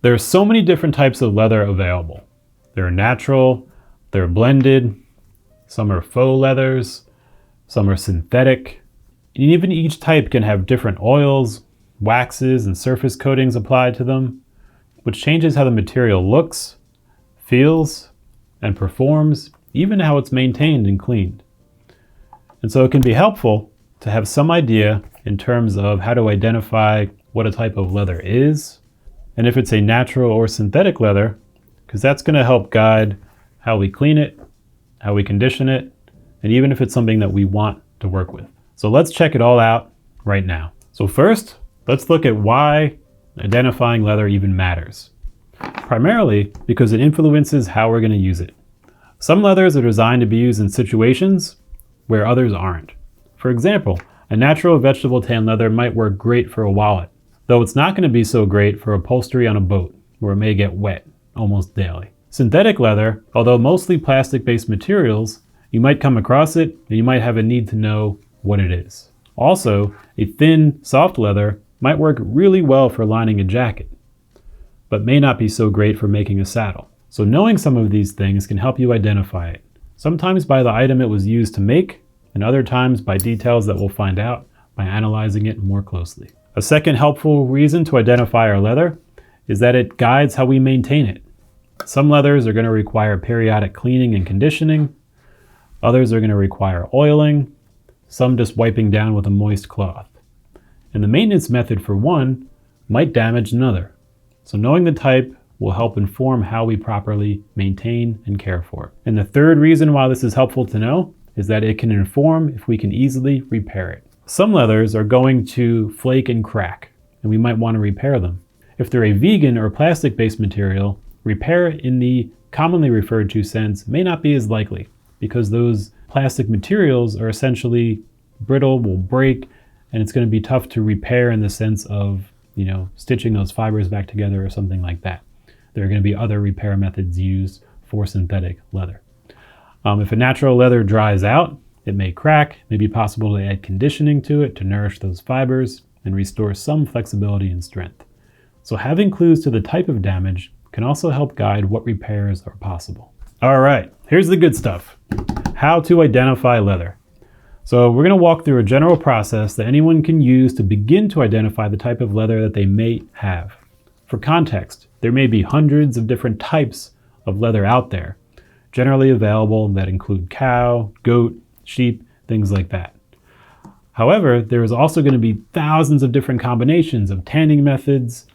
There are so many different types of leather available. There are natural, they're blended, some are faux leathers, some are synthetic, and even each type can have different oils, waxes, and surface coatings applied to them, which changes how the material looks, feels, and performs, even how it's maintained and cleaned. And so it can be helpful to have some idea in terms of how to identify what a type of leather is, and if it's a natural or synthetic leather, because that's going to help guide how we clean it, how we condition it, and even if it's something that we want to work with. So let's check it all out right now. So first, let's look at why identifying leather even matters. Primarily because it influences how we're going to use it. Some leathers are designed to be used in situations where others aren't. For example, a natural vegetable tan leather might work great for a wallet, though it's not going to be so great for upholstery on a boat, where it may get wet almost daily. Synthetic leather, although mostly plastic-based materials, you might come across it and you might have a need to know what it is. Also, a thin, soft leather might work really well for lining a jacket, but may not be so great for making a saddle. So knowing some of these things can help you identify it, sometimes by the item it was used to make, and other times by details that we'll find out by analyzing it more closely. A second helpful reason to identify our leather is that it guides how we maintain it. Some leathers are going to require periodic cleaning and conditioning. Others are going to require oiling, some just wiping down with a moist cloth. And the maintenance method for one might damage another. So knowing the type will help inform how we properly maintain and care for it. And the third reason why this is helpful to know is that it can inform if we can easily repair it. Some leathers are going to flake and crack, and we might want to repair them. If they're a vegan or plastic-based material, repair in the commonly referred to sense may not be as likely, because those plastic materials are essentially brittle, will break, and it's going to be tough to repair in the sense of, stitching those fibers back together or something like that. There are going to be other repair methods used for synthetic leather. If a natural leather dries out, it may crack. It may be possible to add conditioning to it to nourish those fibers and restore some flexibility and strength. So having clues to the type of damage can also help guide what repairs are possible. All right, here's the good stuff. How to identify leather. So we're going to walk through a general process that anyone can use to begin to identify the type of leather that they may have. For context, there may be hundreds of different types of leather out there, generally available, that include cow, goat, sheep, things like that. However, there is also going to be thousands of different combinations of tanning methods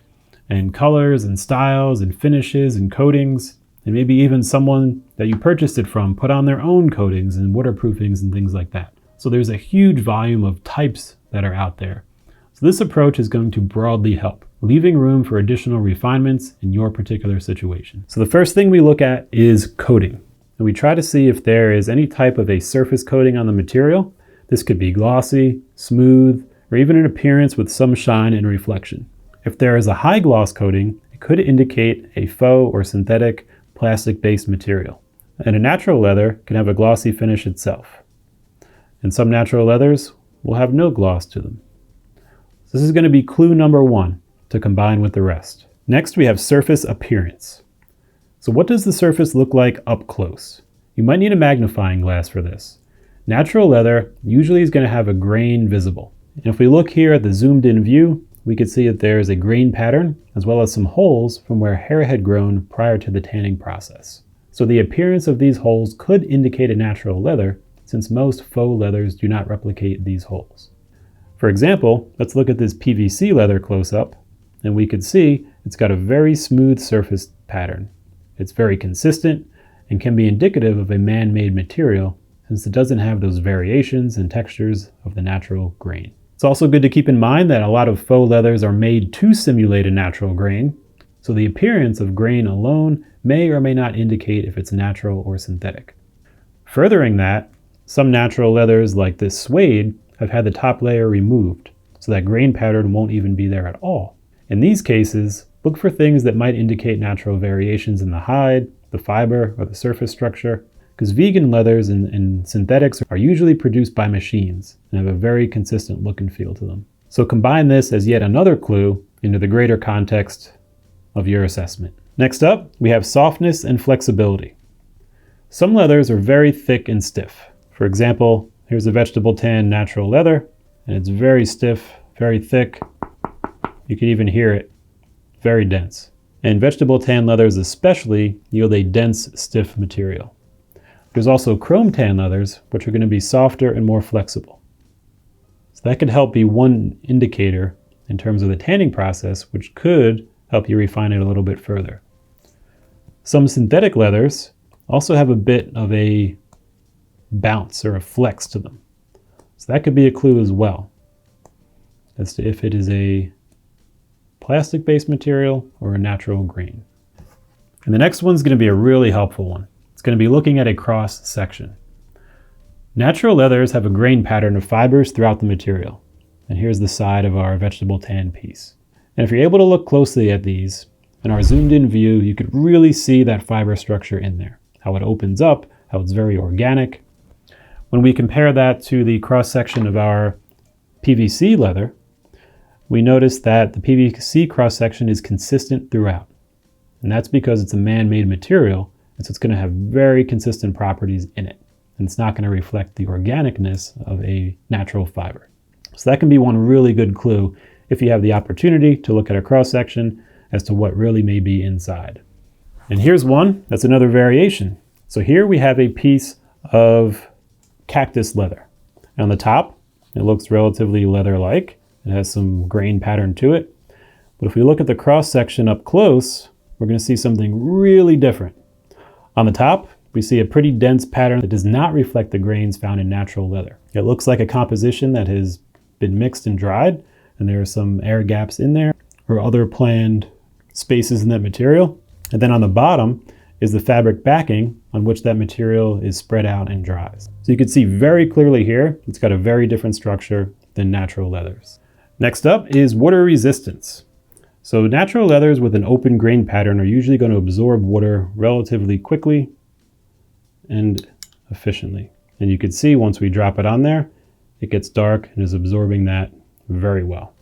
and colors and styles and finishes and coatings, and maybe even someone that you purchased it from put on their own coatings and waterproofings and things like that. So there's a huge volume of types that are out there. So this approach is going to broadly help, leaving room for additional refinements in your particular situation. So the first thing we look at is coating. And we try to see if there is any type of a surface coating on the material. This could be glossy, smooth, or even an appearance with some shine and reflection. If there is a high gloss coating, it could indicate a faux or synthetic plastic-based material. And a natural leather can have a glossy finish itself. And some natural leathers will have no gloss to them. So this is going to be clue number one to combine with the rest. Next, we have surface appearance. So what does the surface look like up close? You might need a magnifying glass for this. Natural leather usually is going to have a grain visible. And if we look here at the zoomed in view, we can see that there is a grain pattern as well as some holes from where hair had grown prior to the tanning process. So the appearance of these holes could indicate a natural leather, since most faux leathers do not replicate these holes. For example, let's look at this PVC leather close up, and we could see it's got a very smooth surface pattern. It's very consistent and can be indicative of a man-made material, since it doesn't have those variations and textures of the natural grain. It's also good to keep in mind that a lot of faux leathers are made to simulate a natural grain, so the appearance of grain alone may or may not indicate if it's natural or synthetic. Furthering that, some natural leathers like this suede have had the top layer removed, so that grain pattern won't even be there at all. In these cases, look for things that might indicate natural variations in the hide, the fiber, or the surface structure, because vegan leathers and synthetics are usually produced by machines and have a very consistent look and feel to them. So combine this as yet another clue into the greater context of your assessment. Next up, we have softness and flexibility. Some leathers are very thick and stiff. For example, here's a vegetable tan natural leather, and it's very stiff, very thick. You can even hear it, very dense. And vegetable tan leathers especially yield a dense, stiff material. There's also chrome tan leathers, which are going to be softer and more flexible. So that could help be one indicator in terms of the tanning process, which could help you refine it a little bit further. Some synthetic leathers also have a bit of a bounce or a flex to them. So that could be a clue as well as to if it is a plastic-based material or a natural grain. And the next one's going to be a really helpful one. It's going to be looking at a cross section. Natural leathers have a grain pattern of fibers throughout the material. And here's the side of our vegetable tan piece. And if you're able to look closely at these, in our zoomed in view, you could really see that fiber structure in there, how it opens up, how it's very organic. When we compare that to the cross section of our PVC leather, we notice that the PVC cross section is consistent throughout. And that's because it's a man-made material, and so it's going to have very consistent properties in it. And it's not going to reflect the organicness of a natural fiber. So that can be one really good clue if you have the opportunity to look at a cross section as to what really may be inside. And here's one that's another variation. So here we have a piece of cactus leather. And on the top, it looks relatively leather-like. It has some grain pattern to it. But if we look at the cross section up close, we're going to see something really different. On the top, we see a pretty dense pattern that does not reflect the grains found in natural leather. It looks like a composition that has been mixed and dried, and there are some air gaps in there or other planned spaces in that material. And then on the bottom is the fabric backing on which that material is spread out and dries. So you can see very clearly here, it's got a very different structure than natural leathers. Next up is water resistance. So natural leathers with an open grain pattern are usually going to absorb water relatively quickly and efficiently. And you can see once we drop it on there, it gets dark and is absorbing that very well.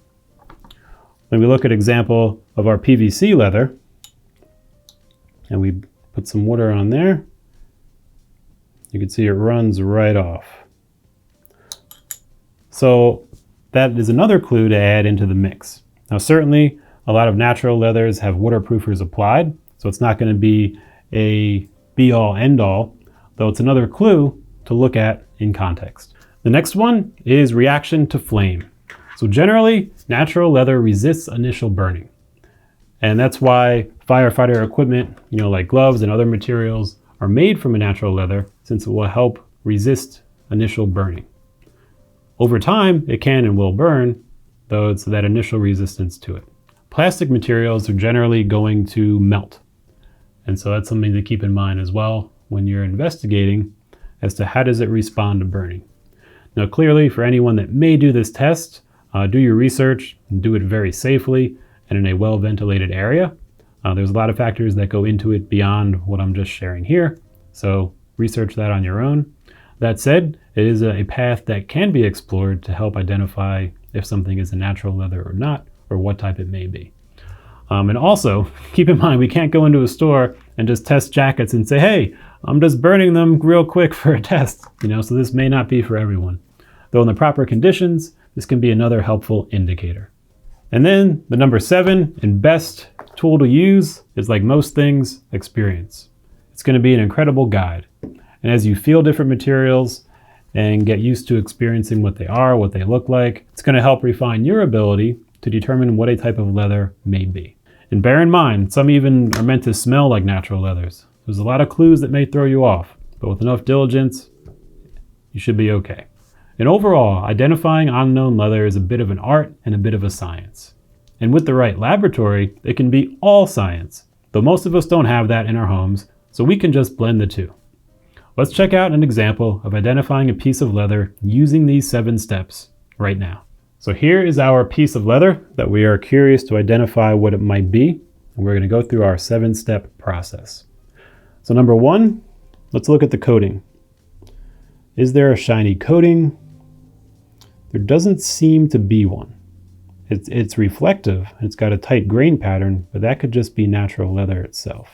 When we look at example of our PVC leather, and we put some water on there, you can see it runs right off. So that is another clue to add into the mix. Now certainly a lot of natural leathers have waterproofers applied, so it's not going to be a be-all end-all, though it's another clue to look at in context. The next one is reaction to flame. So generally, natural leather resists initial burning. And that's why firefighter equipment, like gloves and other materials, are made from a natural leather, since it will help resist initial burning. Over time, it can and will burn, though it's that initial resistance to it. Plastic materials are generally going to melt. And so that's something to keep in mind as well when you're investigating as to how does it respond to burning. Now clearly, for anyone that may do this test, do your research and do it very safely and in a well-ventilated area. There's a lot of factors that go into it beyond what I'm just sharing here, so research that on your own. That said, it is a path that can be explored to help identify if something is a natural leather or not, or what type it may be. And also, keep in mind, we can't go into a store and just test jackets and say, hey, I'm just burning them real quick for a test. So this may not be for everyone. Though in the proper conditions, this can be another helpful indicator. And then the number 7 and best tool to use is, like most things, experience. It's going to be an incredible guide. And as you feel different materials and get used to experiencing what they are, what they look like, it's going to help refine your ability to determine what a type of leather may be. And bear in mind, some even are meant to smell like natural leathers. There's a lot of clues that may throw you off, but with enough diligence, you should be okay. And overall, identifying unknown leather is a bit of an art and a bit of a science. And with the right laboratory, it can be all science, though most of us don't have that in our homes, so we can just blend the two. Let's check out an example of identifying a piece of leather using these 7 steps right now. So here is our piece of leather that we are curious to identify what it might be, and we're going to go through our 7-step process. So number 1, let's look at the coating. Is there a shiny coating? There doesn't seem to be one. It's reflective. It's got a tight grain pattern, but that could just be natural leather itself.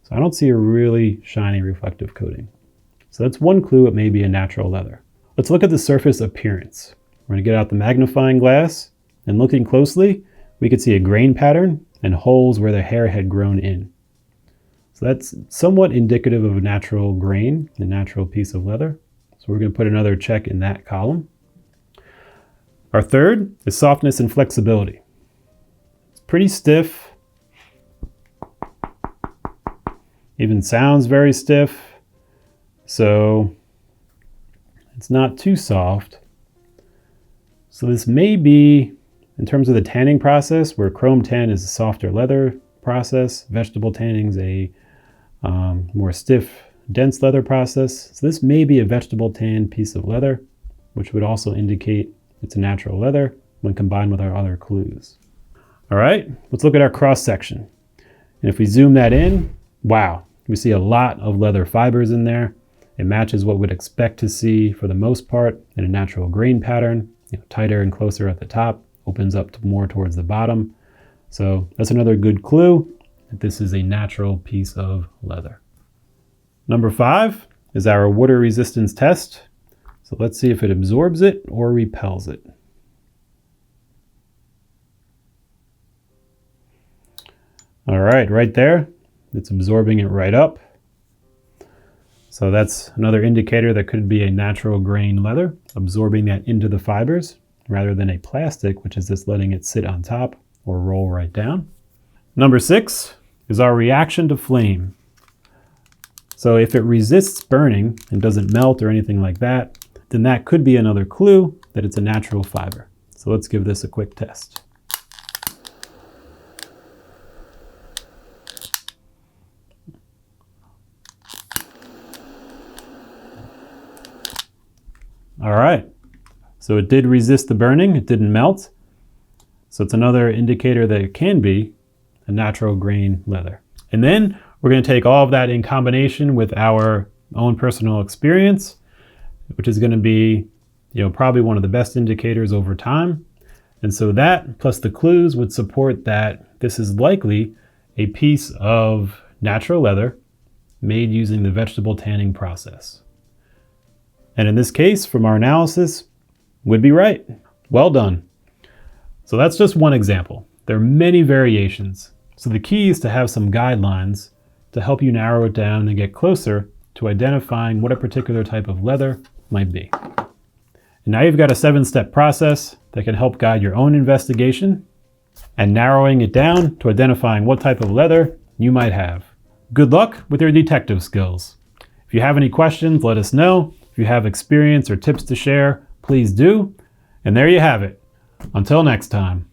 So I don't see a really shiny reflective coating. So that's one clue it may be a natural leather. Let's look at the surface appearance. We're going to get out the magnifying glass, and looking closely, we could see a grain pattern and holes where the hair had grown in. So that's somewhat indicative of a natural grain, a natural piece of leather. So we're going to put another check in that column. Our third is softness and flexibility. It's pretty stiff. Even sounds very stiff. So it's not too soft. So this may be, in terms of the tanning process, where chrome tan is a softer leather process, vegetable tanning is a more stiff, dense leather process. So this may be a vegetable tan piece of leather, which would also indicate it's a natural leather when combined with our other clues. All right, let's look at our cross section. And if we zoom that in, wow, we see a lot of leather fibers in there. It matches what we'd expect to see for the most part in a natural grain pattern, tighter and closer at the top, opens up to more towards the bottom. So that's another good clue that this is a natural piece of leather. Number 5 is our water resistance test. So let's see if it absorbs it or repels it. All right, right there, it's absorbing it right up. So that's another indicator that could be a natural grain leather, absorbing that into the fibers rather than a plastic, which is just letting it sit on top or roll right down. Number 6 is our reaction to flame. So if it resists burning and doesn't melt or anything like that, then that could be another clue that it's a natural fiber. So let's give this a quick test. All right, so it did resist the burning, it didn't melt. So it's another indicator that it can be a natural grain leather. And then we're going to take all of that in combination with our own personal experience, which is going to be, probably one of the best indicators over time. And so that plus the clues would support that this is likely a piece of natural leather made using the vegetable tanning process. And in this case, from our analysis, would be right. Well done. So that's just one example. There are many variations. So the key is to have some guidelines to help you narrow it down and get closer to identifying what a particular type of leather might be. And now you've got a 7-step process that can help guide your own investigation and narrowing it down to identifying what type of leather you might have. Good luck with your detective skills. If you have any questions, let us know. If you have experience or tips to share, please do. And there you have it. Until next time.